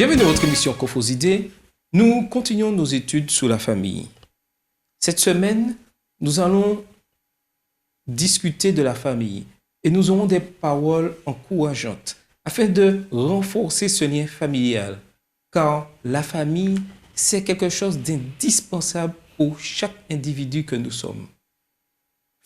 Bienvenue à votre émission Confos Idées. Nous continuons nos études sur la famille. Cette semaine, nous allons discuter de la famille et nous aurons des paroles encourageantes afin de renforcer ce lien familial. Car la famille, c'est quelque chose d'indispensable pour chaque individu que nous sommes.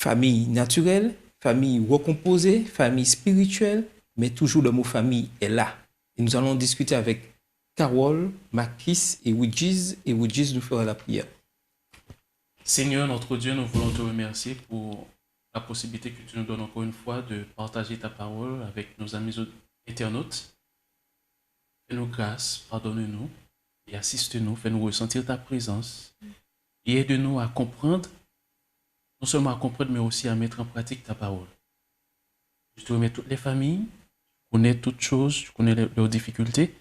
Famille naturelle, famille recomposée, famille spirituelle, mais toujours le mot famille est là. Et nous allons discuter avec Carole, Marquis et Widjiz nous fera la prière. Seigneur, notre Dieu, nous voulons te remercier pour la possibilité que tu nous donnes encore une fois de partager ta parole avec nos amis internautes. Fais-nous grâce, pardonne-nous et assiste-nous, fais-nous ressentir ta présence et aide-nous à comprendre, non seulement à comprendre, mais aussi à mettre en pratique ta parole. Je te remets toutes les familles, tu connais toutes choses, tu connais leurs difficultés.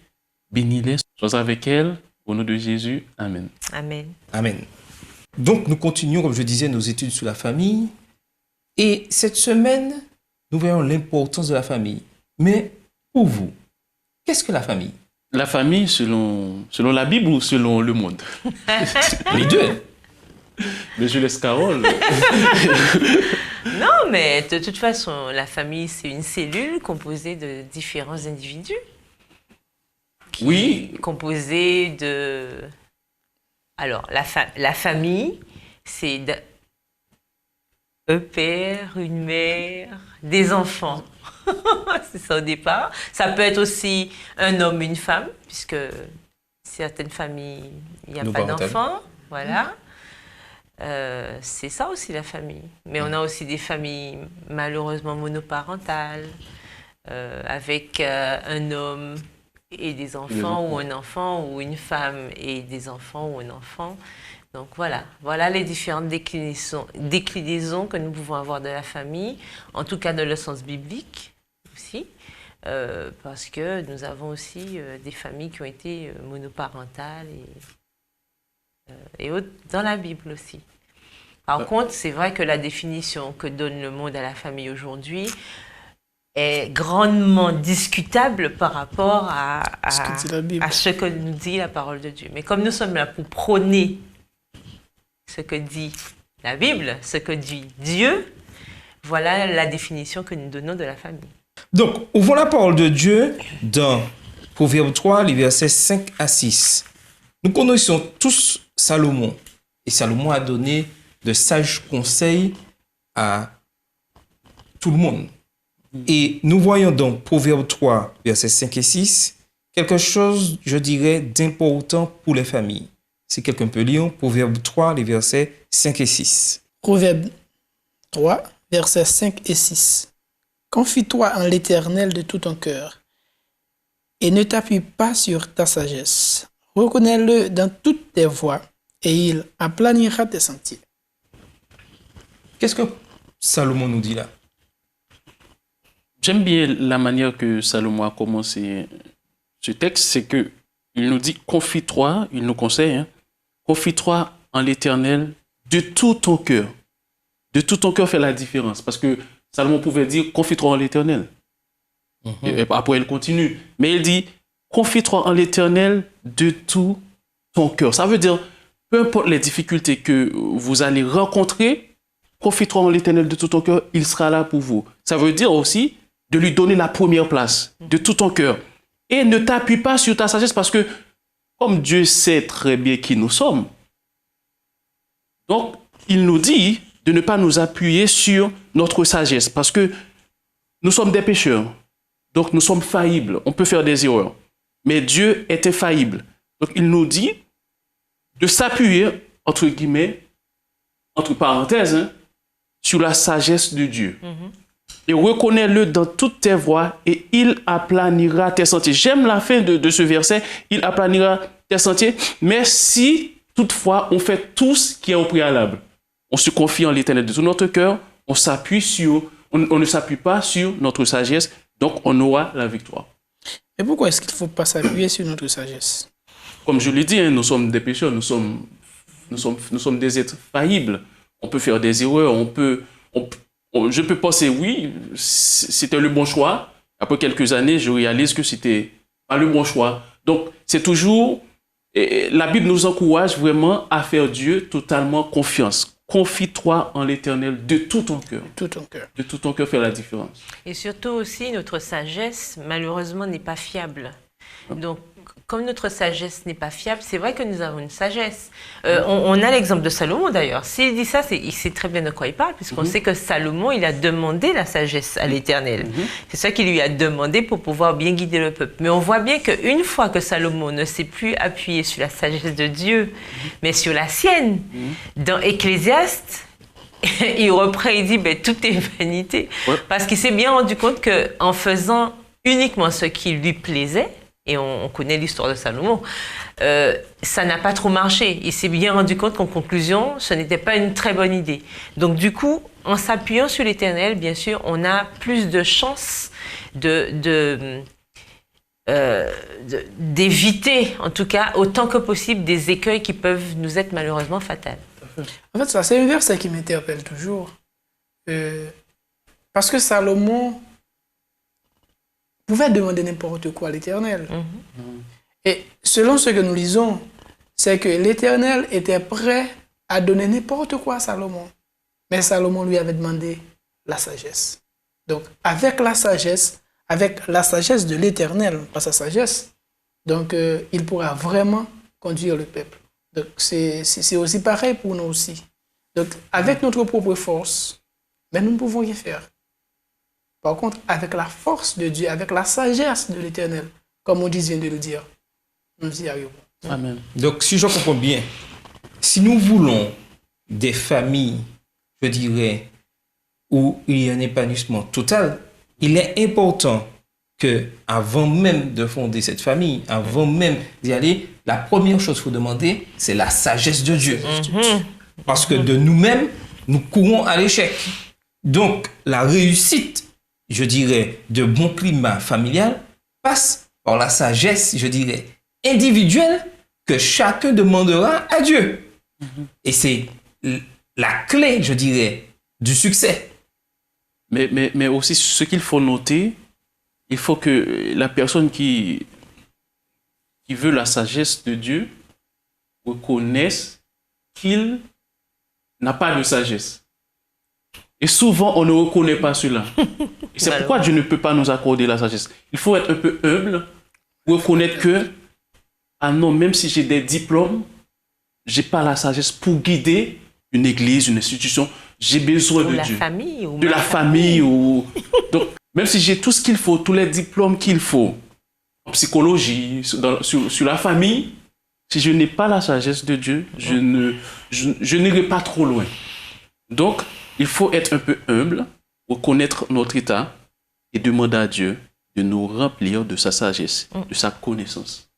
Bénis-les, sois avec elles, au nom de Jésus. Amen. Amen. Amen. Donc, nous continuons, comme je disais, nos études sur la famille. Et cette semaine, nous verrons l'importance de la famille. Mais pour vous, qu'est-ce que la famille? La famille, selon la Bible ou selon le monde? Les deux. Mais je laisse Carole. Non, mais de toute façon, la famille, c'est une cellule composée de différents individus. Oui. Composée de... Alors, la famille, c'est un père, une mère, des enfants. C'est ça au départ. Ça peut être aussi un homme, une femme, puisque certaines familles, il n'y a pas d'enfants. Voilà. C'est ça aussi la famille. Mais on a aussi des familles malheureusement monoparentales, avec un homme et des enfants, ou un enfant, ou une femme et des enfants, ou un enfant. Donc voilà les différentes déclinaisons que nous pouvons avoir de la famille, en tout cas dans le sens biblique aussi, parce que nous avons aussi des familles qui ont été monoparentales et autres dans la Bible aussi. Par contre, c'est vrai que la définition que donne le monde à la famille aujourd'hui est grandement discutable par rapport à ce que nous dit la parole de Dieu. Mais comme nous sommes là pour prôner ce que dit la Bible, ce que dit Dieu, voilà la définition que nous donnons de la famille. Donc, ouvrons la parole de Dieu dans Proverbe 3, les versets 5 à 6. Nous connaissons tous Salomon. Et Salomon a donné de sages conseils à tout le monde. Et nous voyons dans Proverbe 3, versets 5 et 6, quelque chose, je dirais, d'important pour les familles. Si quelqu'un peut lire, Proverbe 3, les versets 5 et 6. Proverbe 3, versets 5 et 6. Confie-toi en l'Éternel de tout ton cœur et ne t'appuie pas sur ta sagesse. Reconnais-le dans toutes tes voies et il aplanira tes sentiers. Qu'est-ce que Salomon nous dit là? J'aime bien la manière que Salomon a commencé ce texte, c'est que il nous dit confie-toi, il nous conseille, confie-toi en l'Éternel de tout ton cœur. De tout ton cœur fait la différence, parce que Salomon pouvait dire confie-toi en l'Éternel. Et après il continue, mais il dit confie-toi en l'Éternel de tout ton cœur. Ça veut dire peu importe les difficultés que vous allez rencontrer, confie-toi en l'Éternel de tout ton cœur, il sera là pour vous. Ça veut dire aussi de lui donner la première place, de tout ton cœur. Et ne t'appuie pas sur ta sagesse, parce que comme Dieu sait très bien qui nous sommes, donc il nous dit de ne pas nous appuyer sur notre sagesse, parce que nous sommes des pécheurs, donc nous sommes faillibles, on peut faire des erreurs, mais Dieu est infaillible. Donc il nous dit de s'appuyer, entre guillemets, entre parenthèses, sur la sagesse de Dieu. Et reconnais-le dans toutes tes voies et il aplanira tes sentiers. J'aime la fin de ce verset, il aplanira tes sentiers, mais si toutefois on fait tout ce qui est au préalable, on se confie en l'Éternel de tout notre cœur, on ne s'appuie pas sur notre sagesse, donc on aura la victoire. Et pourquoi est-ce qu'il ne faut pas s'appuyer sur notre sagesse? Comme je l'ai dit, nous sommes des pécheurs, nous sommes des êtres faillibles. On peut faire des erreurs, je peux penser, oui, c'était le bon choix. Après quelques années, je réalise que c'était pas le bon choix. Donc, c'est toujours... et la Bible nous encourage vraiment à faire Dieu totalement confiance. Confie-toi en l'Éternel de tout ton cœur. Tout ton cœur. De tout ton cœur, faire la différence. Et surtout aussi, notre sagesse, malheureusement, n'est pas fiable. Donc, comme notre sagesse n'est pas fiable, c'est vrai que nous avons une sagesse. On a l'exemple de Salomon d'ailleurs. S'il dit ça, il sait très bien de quoi il parle, puisqu'on sait que Salomon, il a demandé la sagesse à l'Éternel. C'est ça qu'il lui a demandé pour pouvoir bien guider le peuple. Mais on voit bien qu'une fois que Salomon ne s'est plus appuyé sur la sagesse de Dieu, mais sur la sienne, dans Ecclésiaste, il reprend et dit tout est vanité. Ouais. Parce qu'il s'est bien rendu compte qu'en faisant uniquement ce qui lui plaisait, et on connaît l'histoire de Salomon, ça n'a pas trop marché. Il s'est bien rendu compte qu'en conclusion, ce n'était pas une très bonne idée. Donc du coup, en s'appuyant sur l'Éternel, bien sûr, on a plus de chances d'éviter, en tout cas, autant que possible, des écueils qui peuvent nous être malheureusement fatals. En fait, ça, c'est un verset qui m'interpelle toujours. Parce que Salomon pouvait demander n'importe quoi à l'Éternel. Et selon ce que nous lisons, c'est que l'Éternel était prêt à donner n'importe quoi à Salomon. Mais Salomon lui avait demandé la sagesse. Donc, avec la sagesse de l'Éternel, pas sa sagesse, donc il pourra vraiment conduire le peuple. Donc, c'est aussi pareil pour nous aussi. Donc, avec notre propre force, mais nous ne pouvons rien faire. Par contre, avec la force de Dieu, avec la sagesse de l'Éternel, comme Moïse vient de le dire, nous y arrivons. Amen. Donc, si je comprends bien, si nous voulons des familles, je dirais, où il y a un épanouissement total, il est important que, avant même de fonder cette famille, avant même d'y aller, la première chose qu'il faut demander, c'est la sagesse de Dieu. Parce que de nous-mêmes, nous courons à l'échec. Donc, la réussite, je dirais, de bon climat familial passe par la sagesse, je dirais, individuelle que chacun demandera à Dieu. Et c'est la clé, je dirais, du succès. Mais aussi, ce qu'il faut noter, il faut que la personne qui veut la sagesse de Dieu reconnaisse qu'il n'a pas de sagesse. Et souvent, on ne reconnaît pas cela. Et c'est pourquoi Dieu ne peut pas nous accorder la sagesse. Il faut être un peu humble, reconnaître que, ah non, même si j'ai des diplômes, je n'ai pas la sagesse pour guider une église, une institution. J'ai besoin de Dieu. De la famille. Donc, même si j'ai tout ce qu'il faut, tous les diplômes qu'il faut, en psychologie, sur la famille, si je n'ai pas la sagesse de Dieu, je n'irai pas trop loin. Donc, il faut être un peu humble, reconnaître notre état et demander à Dieu de nous remplir de sa sagesse, de sa connaissance.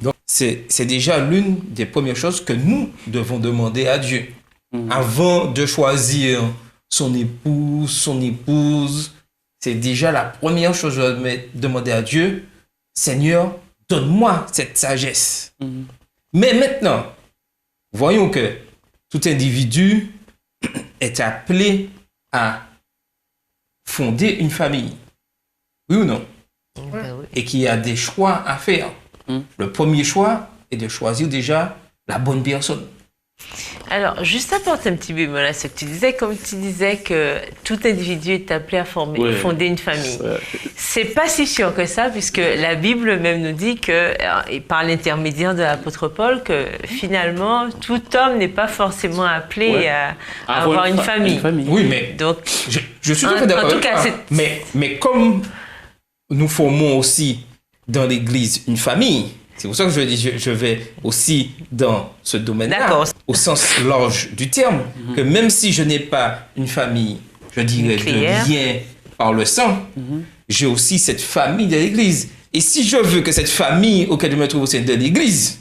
Donc, c'est déjà l'une des premières choses que nous devons demander à Dieu. Avant de choisir son époux, son épouse, c'est déjà la première chose que je dois demander à Dieu. Seigneur, donne-moi cette sagesse. Mais maintenant, voyons que tout individu est appelé à fonder une famille. Oui ou non? Et qu'il y a des choix à faire. Le premier choix est de choisir déjà la bonne personne. Alors, juste apporter un petit bémol à ce que tu disais, comme tu disais que tout individu est appelé à fonder une famille. C'est pas si sûr que ça, puisque la Bible même nous dit que, et par l'intermédiaire de l'apôtre Paul, que finalement, tout homme n'est pas forcément appelé à avoir une famille. Oui, mais donc, je suis tout à fait d'accord avec toi. Mais comme nous formons aussi dans l'Église une famille, c'est pour ça que je dis, je vais aussi dans ce domaine-là, au sens large du terme, que même si je n'ai pas une famille, je dirais, de lien par le sang, j'ai aussi cette famille de l'Église. Et si je veux que cette famille auquel je me trouve au sein de l'Église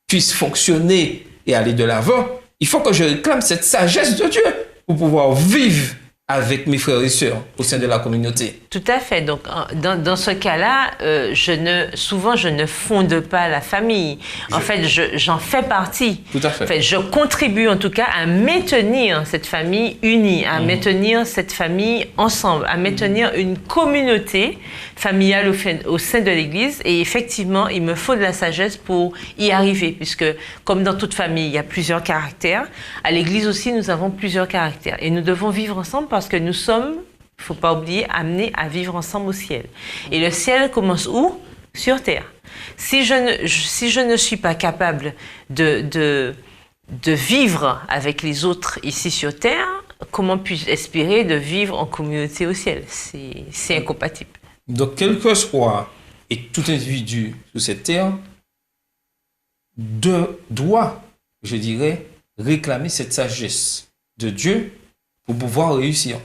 puisse fonctionner et aller de l'avant, il faut que je réclame cette sagesse de Dieu pour pouvoir vivre avec mes frères et sœurs au sein de la communauté. Tout à fait. Donc, dans ce cas-là, souvent, je ne fonde pas la famille. En fait, j'en fais partie. Tout à fait. En fait, je contribue en tout cas à maintenir cette famille unie, à maintenir cette famille ensemble, à maintenir une communauté familiale au sein de l'Église. Et effectivement, il me faut de la sagesse pour y arriver, puisque comme dans toute famille, il y a plusieurs caractères. À l'Église aussi, nous avons plusieurs caractères. Et nous devons vivre ensemble parce que nous sommes, il ne faut pas oublier, amenés à vivre ensemble au ciel. Et le ciel commence où? Sur terre. Si je ne suis pas capable de vivre avec les autres ici sur terre, comment puis-je espérer de vivre en communauté au ciel? C'est incompatible. Donc, quel que soit et tout individu sur cette terre doit, je dirais, réclamer cette sagesse de Dieu pour pouvoir réussir.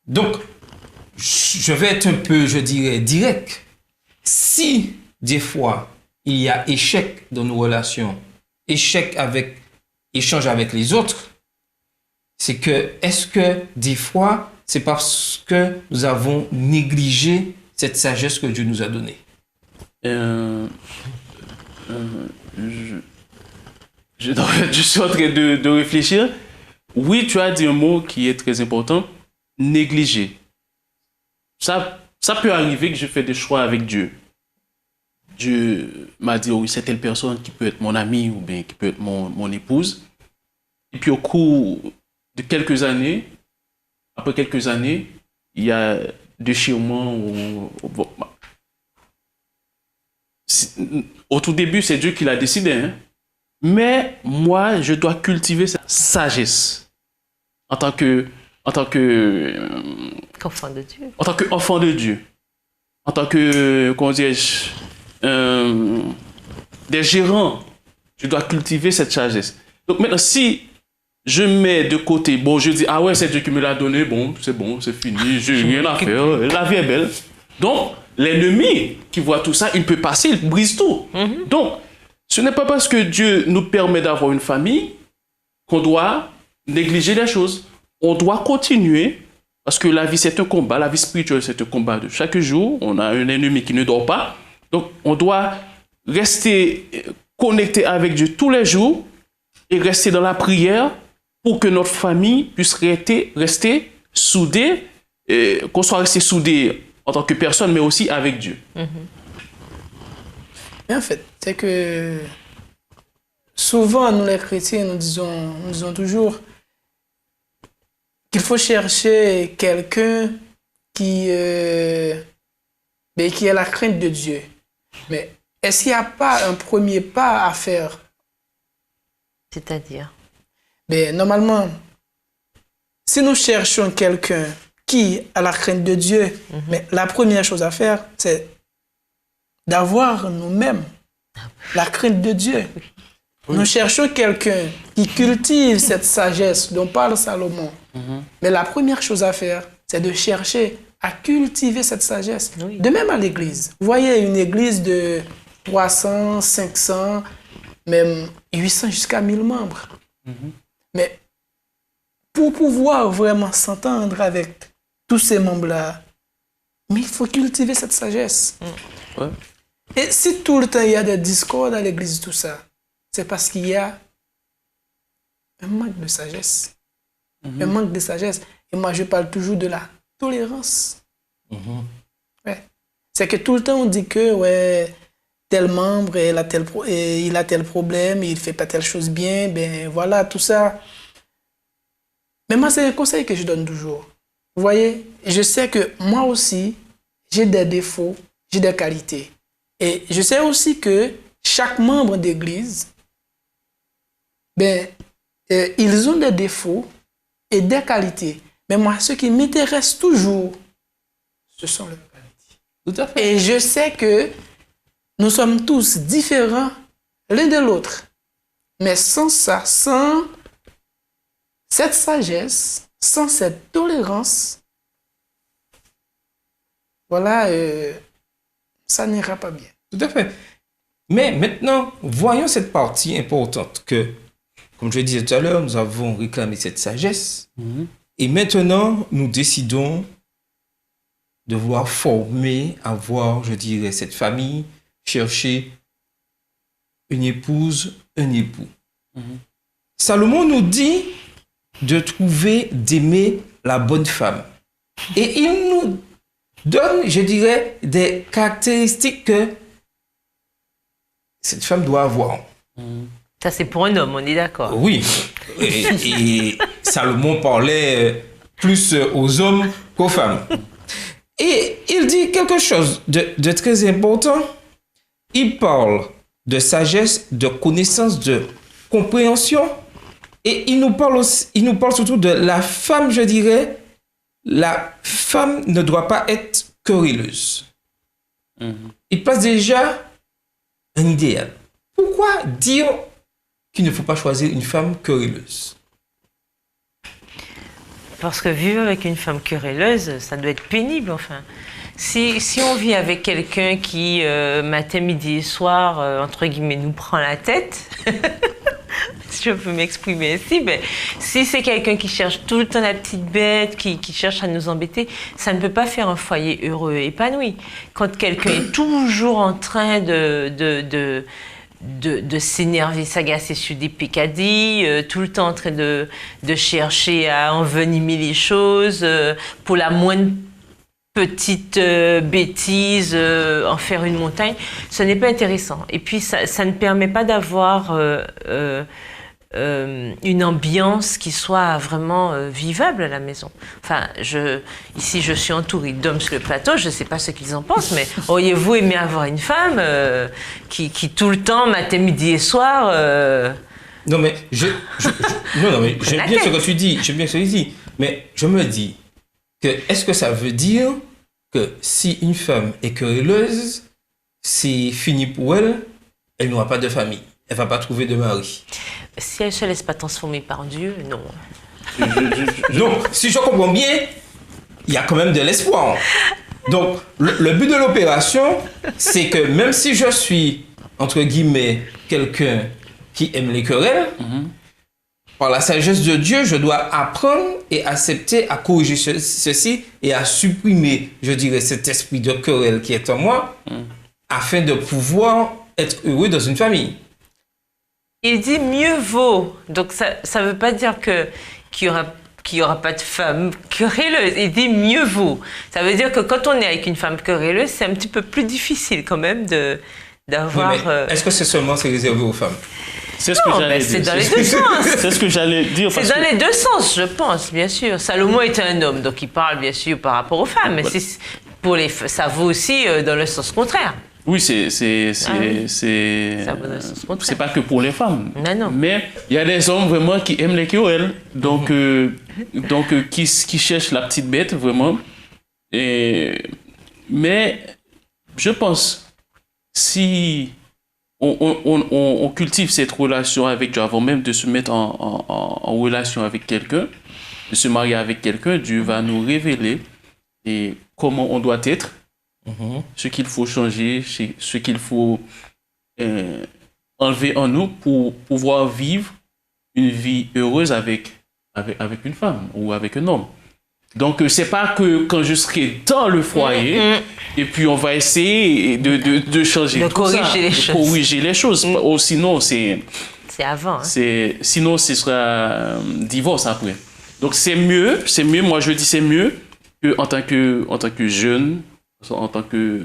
Donc, je vais être un peu, je dirais, direct. Si, des fois, il y a échec dans nos relations, échec avec, échange avec les autres, c'est que, est-ce que, des fois, c'est parce que nous avons négligé cette sagesse que Dieu nous a donnée? Je suis en train de réfléchir. Oui, tu as dit un mot qui est très important, négliger. Ça peut arriver que je fais des choix avec Dieu. Dieu m'a dit, oui, c'est telle personne qui peut être mon ami ou bien qui peut être mon épouse. Et puis au cours de quelques années, après quelques années, il y a déchirement. Au tout début, c'est Dieu qui l'a décidé. Hein? Mais moi, je dois cultiver cette sagesse en tant que Enfant de Dieu. En tant qu'enfant de Dieu. En tant que, comment dirais-je, des gérants. Je dois cultiver cette sagesse. Donc maintenant, si je mets de côté, bon, je dis, ah ouais, c'est Dieu qui me l'a donné, bon, c'est fini, j'ai rien à faire, la vie est belle. Donc, l'ennemi qui voit tout ça, il peut passer, il brise tout. Donc, ce n'est pas parce que Dieu nous permet d'avoir une famille qu'on doit négliger les choses. On doit continuer, parce que la vie, c'est un combat, la vie spirituelle, c'est un combat de chaque jour. On a un ennemi qui ne dort pas. Donc, on doit rester connecté avec Dieu tous les jours et rester dans la prière pour que notre famille puisse rester soudée, qu'on soit resté soudé en tant que personne, mais aussi avec Dieu. Mais en fait, c'est que souvent, nous les chrétiens, nous disons toujours qu'il faut chercher quelqu'un qui a la crainte de Dieu. Mais est-ce qu'il n'y a pas un premier pas à faire? C'est-à-dire? Mais normalement, si nous cherchons quelqu'un qui a la crainte de Dieu, mais la première chose à faire, c'est d'avoir nous-mêmes la crainte de Dieu. Oui. Nous cherchons quelqu'un qui cultive cette sagesse dont parle Salomon. Mais la première chose à faire, c'est de chercher à cultiver cette sagesse. Oui. De même à l'église. Vous voyez une église de 300, 500, même 800 jusqu'à 1000 membres. Mais pour pouvoir vraiment s'entendre avec tous ces membres-là, mais il faut cultiver cette sagesse. Ouais. Et si tout le temps il y a des discordes à l'église, tout ça, c'est parce qu'il y a un manque de sagesse. Un manque de sagesse. Et moi, je parle toujours de la tolérance. Ouais. C'est que tout le temps, on dit que ouais, tel membre, il a tel problème, il ne fait pas telle chose bien, ben voilà, tout ça. Mais moi, c'est un conseil que je donne toujours. Vous voyez, je sais que moi aussi, j'ai des défauts, j'ai des qualités. Et je sais aussi que chaque membre d'église, ben, ils ont des défauts et des qualités. Mais moi, ce qui m'intéresse toujours, ce sont leurs qualités. Tout à fait. Et je sais que nous sommes tous différents l'un de l'autre. Mais sans ça, sans cette sagesse, sans cette tolérance, voilà, ça n'ira pas bien. Tout à fait. Mais maintenant, voyons cette partie importante que, comme je le disais tout à l'heure, nous avons réclamé cette sagesse. Et maintenant, nous décidons de vouloir former, avoir, je dirais, cette famille, chercher une épouse, un époux. Salomon nous dit de trouver, d'aimer la bonne femme. Et il nous donne, je dirais, des caractéristiques que cette femme doit avoir. Ça, c'est pour un homme, on est d'accord. Oui. Et Salomon parlait plus aux hommes qu'aux femmes. Et il dit quelque chose de très important. Il parle de sagesse, de connaissance, de compréhension. Et il nous parle surtout de la femme, je dirais. La femme ne doit pas être querelleuse. Il place déjà un idéal. Pourquoi dire qu'il ne faut pas choisir une femme querelleuse? Parce que vivre avec une femme querelleuse, ça doit être pénible, enfin. Si on vit avec quelqu'un qui, matin, midi et soir, entre guillemets, nous prend la tête, si je peux m'exprimer ainsi, ben, si c'est quelqu'un qui cherche tout le temps la petite bête, qui cherche à nous embêter, ça ne peut pas faire un foyer heureux, épanoui. Quand quelqu'un est toujours en train de s'énerver, s'agacer sur des pécadilles, tout le temps en train de chercher à envenimer les choses, pour la moindre petite bêtise, en faire une montagne, ce n'est pas intéressant. Et puis, ça ne permet pas d'avoir une ambiance qui soit vraiment vivable à la maison. Enfin, ici, je suis entourée d'hommes sur le plateau, je ne sais pas ce qu'ils en pensent, mais auriez-vous aimé avoir une femme qui tout le temps, matin, midi et soir... Non, mais j'aime bien ce que tu dis. J'aime bien ce que tu dis. Mais je me dis que est-ce que ça veut dire que si une femme est querelleuse, c'est fini pour elle, elle n'aura pas de famille, elle ne va pas trouver de mari? Si elle ne se laisse pas transformer par Dieu, non. Donc, si je comprends bien, il y a quand même de l'espoir. Donc, le but de l'opération, c'est que même si je suis, entre guillemets, quelqu'un qui aime les querelles, par la sagesse de Dieu, je dois apprendre et accepter à corriger ceci et à supprimer, je dirais, cet esprit de querelle qui est en moi, afin de pouvoir être heureux dans une famille. Il dit mieux vaut. Donc ça ne veut pas dire qu'il y aura pas de femme querelleuse. Il dit mieux vaut. Ça veut dire que quand on est avec une femme querelleuse, c'est un petit peu plus difficile quand même d'avoir... Oui, est-ce que c'est réservé aux femmes? C'est ce que j'allais dire. C'est dans les deux sens. C'est ce que j'allais dire. C'est dans les deux sens, je pense, bien sûr. Salomon est un homme, donc il parle bien sûr par rapport aux femmes. Mais ça vaut aussi dans le sens contraire. Oui, c'est pas que pour les femmes. Non. Mais il y a des hommes vraiment qui aiment les querelles. Donc, qui cherchent la petite bête, vraiment. Mais je pense, si on cultive cette relation avec Dieu avant même de se mettre en relation avec quelqu'un, de se marier avec quelqu'un, Dieu va nous révéler et comment on doit être. Ce qu'il faut changer, ce qu'il faut enlever en nous pour pouvoir vivre une vie heureuse avec une femme ou avec un homme. Donc, c'est pas que quand je serai dans le foyer, et puis on va essayer de changer de tout corriger ça, corriger les choses. Ou sinon, c'est avant. Hein. Sinon, ce sera divorce après. Donc, c'est mieux, moi je dis c'est mieux que en tant que jeune, en tant que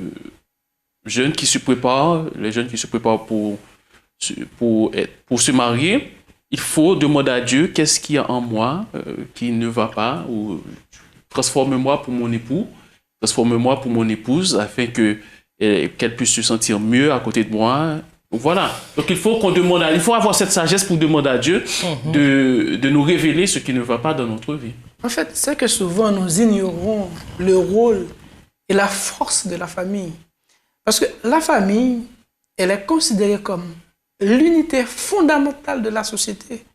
jeunes qui se préparent, les jeunes qui se préparent pour se marier, il faut demander à Dieu qu'est-ce qu'il y a en moi qui ne va pas, ou transforme-moi pour mon époux, transforme-moi pour mon épouse, afin qu'elle puisse se sentir mieux à côté de moi. Voilà. Donc il faut avoir cette sagesse pour demander à Dieu de nous révéler ce qui ne va pas dans notre vie. En fait, c'est que souvent nous ignorons le rôle et la force de la famille. Parce que la famille, elle est considérée comme l'unité fondamentale de la société.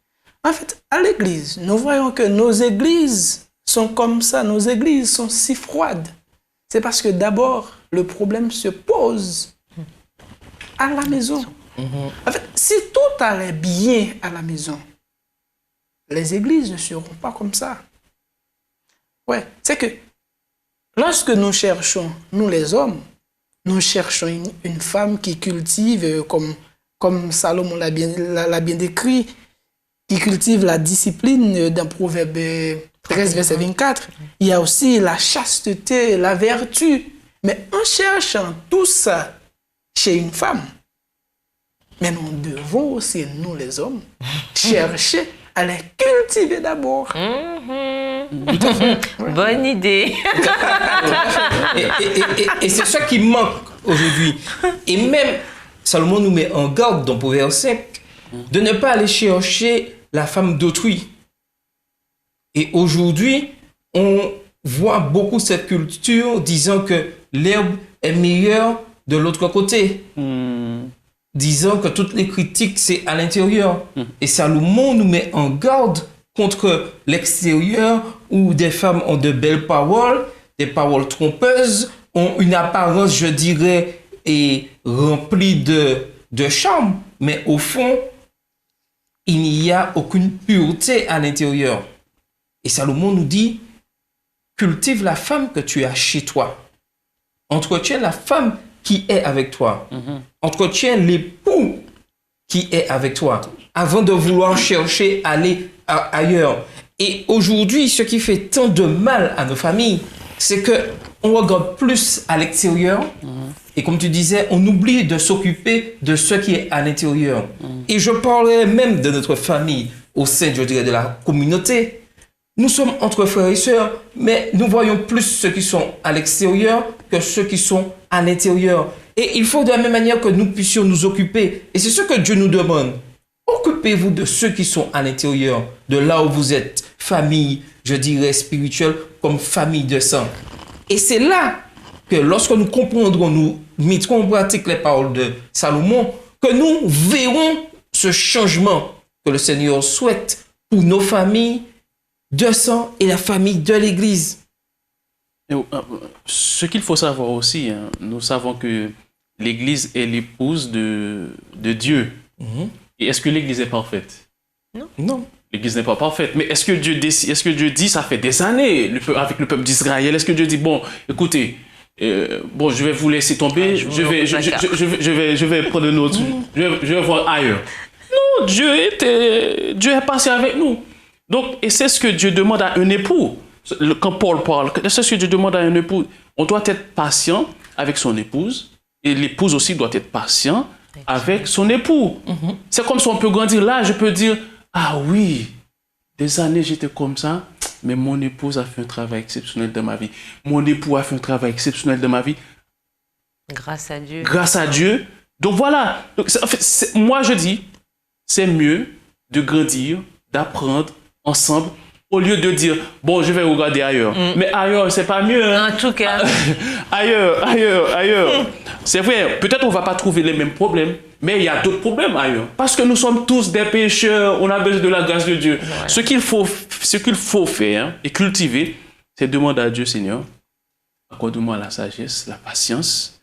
En fait, à l'église, nous voyons que nos églises sont comme ça, nos églises sont si froides. C'est parce que d'abord, le problème se pose à la maison. En fait, si tout allait bien à la maison, les églises ne seront pas comme ça. Ouais, c'est que lorsque nous cherchons, nous les hommes, nous cherchons une femme qui cultive, comme Salomon l'a bien décrit, qui cultive la discipline dans Proverbe 13, verset 24. Il y a aussi la chasteté, la vertu. Mais en cherchant tout ça chez une femme, mais nous devons aussi, nous les hommes, chercher à les cultiver d'abord. Bonne idée. Et c'est ça qui manque aujourd'hui. Et même, Salomon nous met en garde dans Proverbe 5 de ne pas aller chercher la femme d'autrui. Et aujourd'hui, on voit beaucoup cette culture disant que l'herbe est meilleure de l'autre côté. Disant que toutes les critiques, c'est à l'intérieur. Et Salomon nous met en garde contre l'extérieur où des femmes ont de belles paroles, des paroles trompeuses, ont une apparence, je dirais, et remplie de charme, mais au fond, il n'y a aucune pureté à l'intérieur. Et Salomon nous dit, cultive la femme que tu as chez toi. Entretiens la femme qui est avec toi. Entretiens l'époux qui est avec toi avant de vouloir chercher à aller ailleurs. Et aujourd'hui, ce qui fait tant de mal à nos familles, c'est que on regarde plus à l'extérieur et comme tu disais, on oublie de s'occuper de ce qui est à l'intérieur. Et je parlerai même de notre famille au sein, je dirais, de la communauté. Nous sommes entre frères et sœurs, mais nous voyons plus ceux qui sont à l'extérieur que ceux qui sont à l'intérieur. Et il faut de la même manière que nous puissions nous occuper. Et c'est ce que Dieu nous demande. Occupez-vous de ceux qui sont à l'intérieur, de là où vous êtes, famille, je dirais spirituelle, comme famille de sang. Et c'est là que lorsque nous comprendrons, nous mettrons en pratique les paroles de Salomon, que nous verrons ce changement que le Seigneur souhaite pour nos familles de sang et la famille de l'Église. Ce qu'il faut savoir aussi, hein, nous savons que l'Église est l'épouse de Dieu. Et est-ce que l'Église est parfaite? Non. L'Église n'est pas parfaite. Mais est-ce que Dieu dit, ça fait des années avec le peuple d'Israël, est-ce que Dieu dit, bon, écoutez, je vais vous laisser tomber, je vais prendre une autre, je vais voir ailleurs. Non, Dieu est passé avec nous. Donc, et c'est ce que Dieu demande à un époux. Quand Paul parle, c'est ce que Dieu demande à un époux. On doit être patient avec son épouse, et l'épouse aussi doit être patient avec son époux. C'est comme si on peut grandir là, je peux dire, ah oui, des années j'étais comme ça, mais mon épouse a fait un travail exceptionnel dans ma vie. Mon époux a fait un travail exceptionnel dans ma vie. Grâce à Dieu. Grâce à Dieu. Donc voilà, donc, moi je dis, c'est mieux de grandir, d'apprendre ensemble, au lieu de dire, bon, je vais regarder ailleurs. Mais ailleurs, c'est pas mieux. Hein? En tout cas. Ailleurs. C'est vrai, peut-être on va pas trouver les mêmes problèmes, mais il y a d'autres problèmes ailleurs. Parce que nous sommes tous des pécheurs, on a besoin de la grâce de Dieu. Voilà. Ce qu'il faut faire et cultiver, c'est demander à Dieu, Seigneur, accorde-moi la sagesse, la patience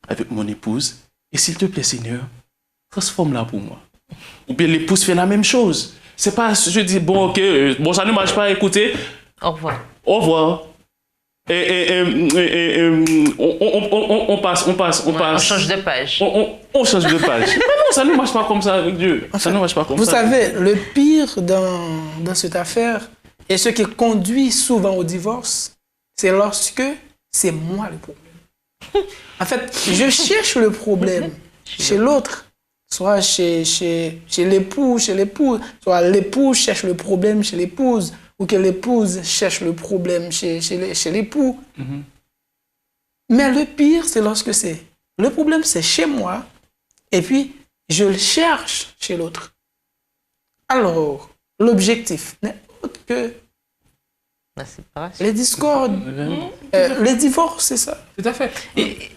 avec mon épouse. Et s'il te plaît, Seigneur, transforme-la pour moi. Ou bien l'épouse fait la même chose. C'est pas, je dis, bon, ok, bon, ça ne marche pas, écoutez. Au revoir. Au revoir. On passe. On change de page. On change de page. Mais non, ça ne marche pas comme ça avec Dieu. Ça ne marche pas comme ça. Vous savez, le pire dans cette affaire, et ce qui conduit souvent au divorce, c'est lorsque c'est moi le problème. En fait, je cherche le problème chez l'autre. Soit chez l'époux, chez l'épouse, soit l'époux cherche le problème chez l'épouse, ou que l'épouse cherche le problème chez l'époux. Mais le pire, c'est lorsque le problème, c'est chez moi, et puis je le cherche chez l'autre. Alors, l'objectif n'est autre que les discordes, les divorces, c'est ça. Tout à fait.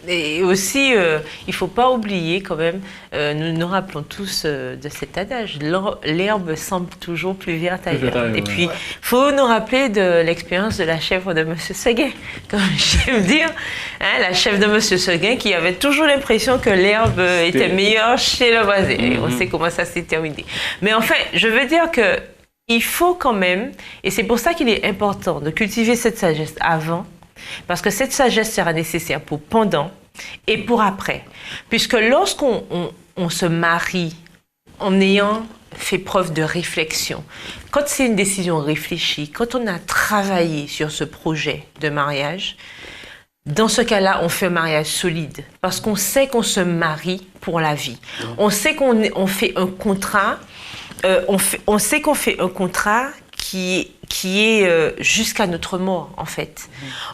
Et aussi, il ne faut pas oublier quand même, nous nous rappelons tous de cet adage, l'herbe semble toujours plus verte ailleurs. Et puis, il faut nous rappeler de l'expérience de la chèvre de M. Seguin, comme j'aime dire, hein, la chèvre de M. Seguin qui avait toujours l'impression que l'herbe était meilleure chez le voisin. Et on sait comment ça s'est terminé. Mais enfin, je veux dire que il faut quand même, et c'est pour ça qu'il est important de cultiver cette sagesse avant, parce que cette sagesse sera nécessaire pour pendant et pour après. Puisque lorsqu'on se marie en ayant fait preuve de réflexion, quand c'est une décision réfléchie, quand on a travaillé sur ce projet de mariage, dans ce cas-là, on fait un mariage solide parce qu'on sait qu'on se marie pour la vie. On sait qu'on fait un contrat, on sait qu'on fait un contrat qui est jusqu'à notre mort, en fait.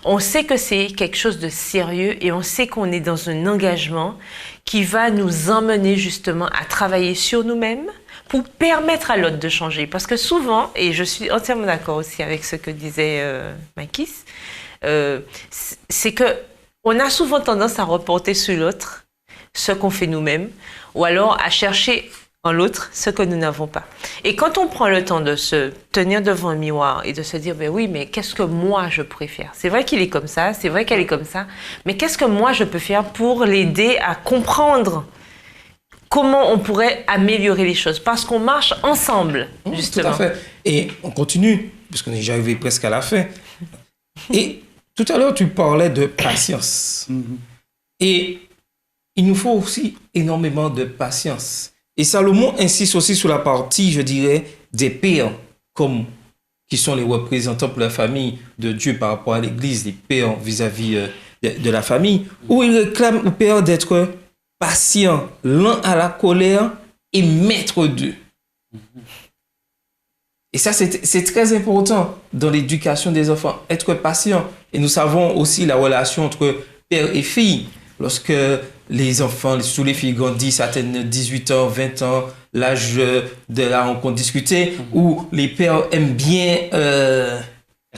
On sait que c'est quelque chose de sérieux et on sait qu'on est dans un engagement qui va nous emmener justement à travailler sur nous-mêmes pour permettre à l'autre de changer. Parce que souvent, et je suis entièrement d'accord aussi avec ce que disait Makis, c'est que on a souvent tendance à reporter sur l'autre ce qu'on fait nous-mêmes ou alors à chercher en l'autre ce que nous n'avons pas. Et quand on prend le temps de se tenir devant un miroir et de se dire, ben oui, mais qu'est-ce que moi je préfère? C'est vrai qu'il est comme ça, c'est vrai qu'elle est comme ça, mais qu'est-ce que moi je peux faire pour l'aider à comprendre comment on pourrait améliorer les choses? Parce qu'on marche ensemble, justement. Tout à fait. Et on continue, puisqu'on est déjà arrivé presque à la fin. Et tout à l'heure, tu parlais de patience. Et il nous faut aussi énormément de patience. Et Salomon insiste aussi sur la partie, je dirais, des pères, comme qui sont les représentants pour la famille de Dieu par rapport à l'Église, les pères vis-à-vis de la famille, où il réclame aux pères d'être patients, lents à la colère et maîtres d'eux. Et ça, c'est très important dans l'éducation des enfants, être patient. Et nous savons aussi la relation entre père et fille. Lorsque les enfants, surtout les filles grandissent, atteignent 18 ans, 20 ans, l'âge de la rencontre discutée, où les pères aiment bien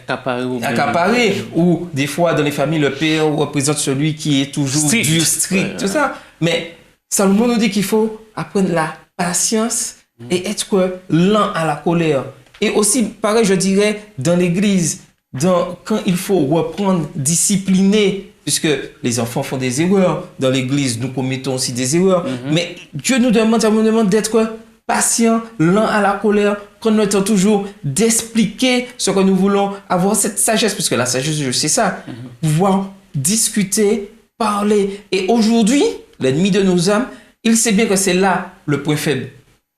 accaparer, ou des fois dans les familles, le père représente celui qui est toujours dur, strict, tout ça. Mais Salomon nous dit qu'il faut apprendre la patience et être lent à la colère. Et aussi, pareil, je dirais, dans l'église, quand il faut reprendre, discipliner, puisque les enfants font des erreurs, dans l'église, nous commettons aussi des erreurs, mais Dieu nous demande d'être patient, lent à la colère, prendre le temps toujours d'expliquer ce que nous voulons, avoir cette sagesse, puisque la sagesse, je sais ça, pouvoir discuter, parler. Et aujourd'hui, l'ennemi de nos âmes, il sait bien que c'est là le point faible,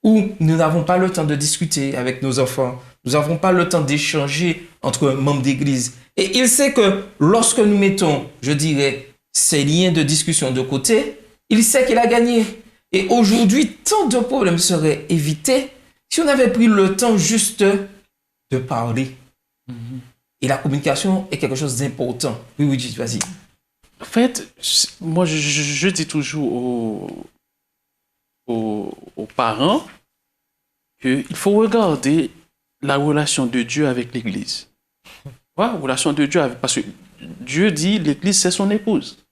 où nous n'avons pas le temps de discuter avec nos enfants, nous n'avons pas le temps d'échanger entre membres d'église. Et il sait que lorsque nous mettons, je dirais, ces liens de discussion de côté, il sait qu'il a gagné. Et aujourd'hui, tant de problèmes seraient évités si on avait pris le temps juste de parler. Et la communication est quelque chose d'important. Oui, vas-y. En fait, moi, je dis toujours aux parents qu'il faut regarder la relation de Dieu avec l'Église. Ouais, relation de Dieu avec, parce que Dieu dit l'Église c'est son épouse.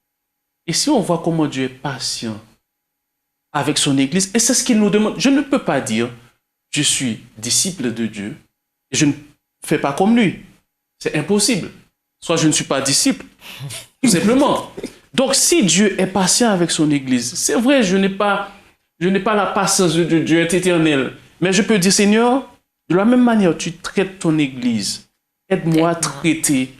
Et si on voit comment Dieu est patient avec son Église, et c'est ce qu'il nous demande, je ne peux pas dire je suis disciple de Dieu et je ne fais pas comme lui. C'est impossible. Soit je ne suis pas disciple, tout simplement. Donc si Dieu est patient avec son Église, c'est vrai, je n'ai pas la patience de Dieu est éternel, mais je peux dire Seigneur, de la même manière tu traites ton Église, aide-moi à traiter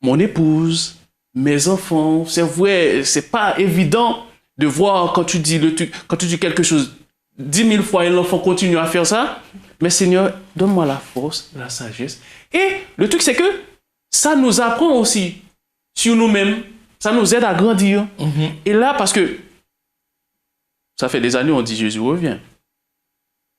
mon épouse, mes enfants. C'est vrai, c'est pas évident de voir quand tu dis quelque chose 10 000 fois et l'enfant continue à faire ça. Mais Seigneur, donne-moi la force, la sagesse. Et le truc, c'est que ça nous apprend aussi sur nous-mêmes. Ça nous aide à grandir. Et là, parce que ça fait des années, on dit Jésus revient.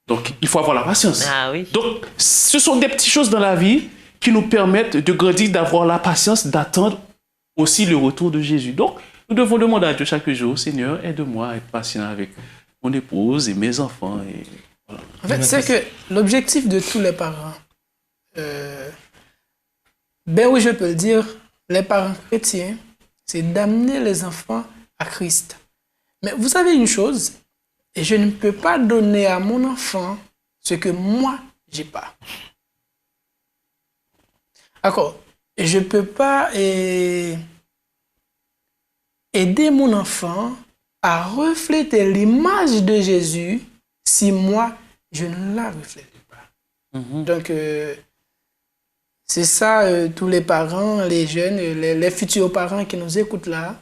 Donc, il faut avoir la patience. Ah oui. Donc, ce sont des petites choses dans la vie qui nous permettent de grandir, d'avoir la patience, d'attendre aussi le retour de Jésus. Donc, nous devons demander à Dieu chaque jour, Seigneur, aide-moi à être patient avec mon épouse et mes enfants. Et voilà. En fait, c'est que l'objectif de tous les parents, ben oui, je peux le dire, les parents chrétiens, c'est d'amener les enfants à Christ. Mais vous savez une chose, et je ne peux pas donner à mon enfant ce que moi, j'ai pas. D'accord. Je ne peux pas aider mon enfant à refléter l'image de Jésus si moi, je ne la reflète pas. Donc, c'est ça, tous les parents, les jeunes, les futurs parents qui nous écoutent là.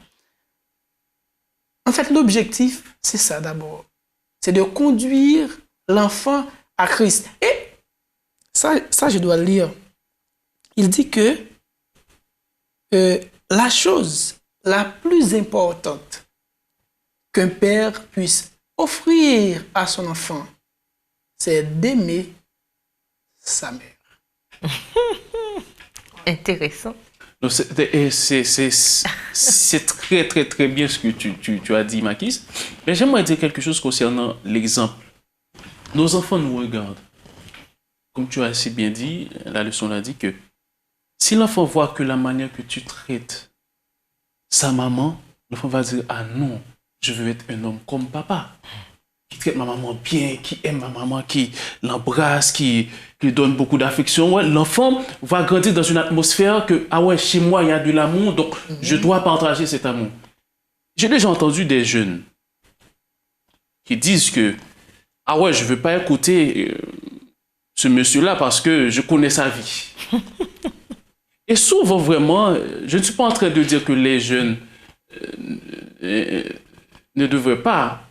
En fait, l'objectif, c'est ça d'abord. C'est de conduire l'enfant à Christ. Et ça, je dois le lire. Il dit que la chose la plus importante qu'un père puisse offrir à son enfant, c'est d'aimer sa mère. Intéressant. Donc, c'est très, très, très bien ce que tu as dit, Makis. Mais j'aimerais dire quelque chose concernant l'exemple. Nos enfants nous regardent. Comme tu as si bien dit, la leçon l'a dit que si l'enfant voit que la manière que tu traites sa maman, l'enfant va dire « Ah non, je veux être un homme comme papa. » Qui traite ma maman bien, qui aime ma maman, qui l'embrasse, qui lui donne beaucoup d'affection. Ouais, l'enfant va grandir dans une atmosphère que, ah ouais, chez moi, il y a de l'amour, donc je dois partager cet amour. J'ai déjà entendu des jeunes qui disent que, ah ouais, je ne veux pas écouter ce monsieur-là parce que je connais sa vie. Et souvent, vraiment, je ne suis pas en train de dire que les jeunes ne devraient pas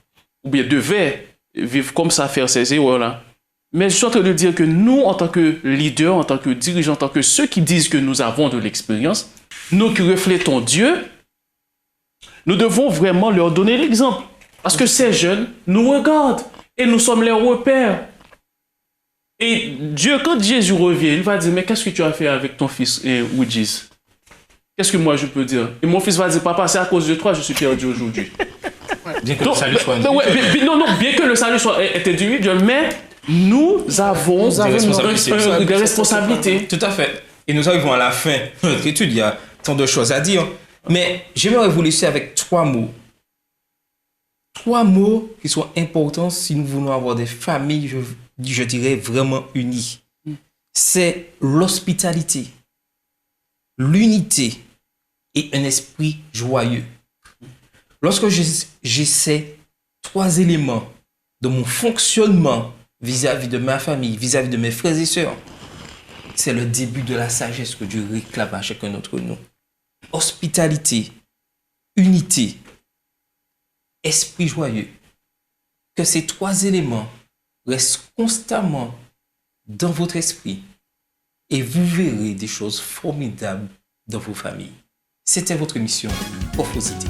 ou bien devait vivre comme ça, faire ces erreurs-là. Mais je suis en train de dire que nous, en tant que leaders, en tant que dirigeants, en tant que ceux qui disent que nous avons de l'expérience, nous qui reflétons Dieu, nous devons vraiment leur donner l'exemple. Parce que ces jeunes nous regardent et nous sommes les repères. Et Dieu, quand Jésus revient, il va dire, mais qu'est-ce que tu as fait avec ton fils Oudjis? Qu'est-ce que moi je peux dire? Et mon fils va dire, papa, c'est à cause de toi que je suis perdu aujourd'hui. Bien que le salut soit bien que le salut soit individuel, mais nous avons des responsabilités. Tout à fait. Et nous arrivons à la fin de notre étude. Il y a tant de choses à dire. Mais j'aimerais vous laisser avec 3 mots. 3 mots qui sont importants si nous voulons avoir des familles, je dirais, vraiment unies. C'est l'hospitalité, l'unité et un esprit joyeux. Lorsque j'essaie 3 éléments de mon fonctionnement vis-à-vis de ma famille, vis-à-vis de mes frères et sœurs, c'est le début de la sagesse que Dieu réclame à chacun d'entre nous. Hospitalité, unité, esprit joyeux. Que ces 3 éléments restent constamment dans votre esprit et vous verrez des choses formidables dans vos familles. C'était votre émission Orphosité.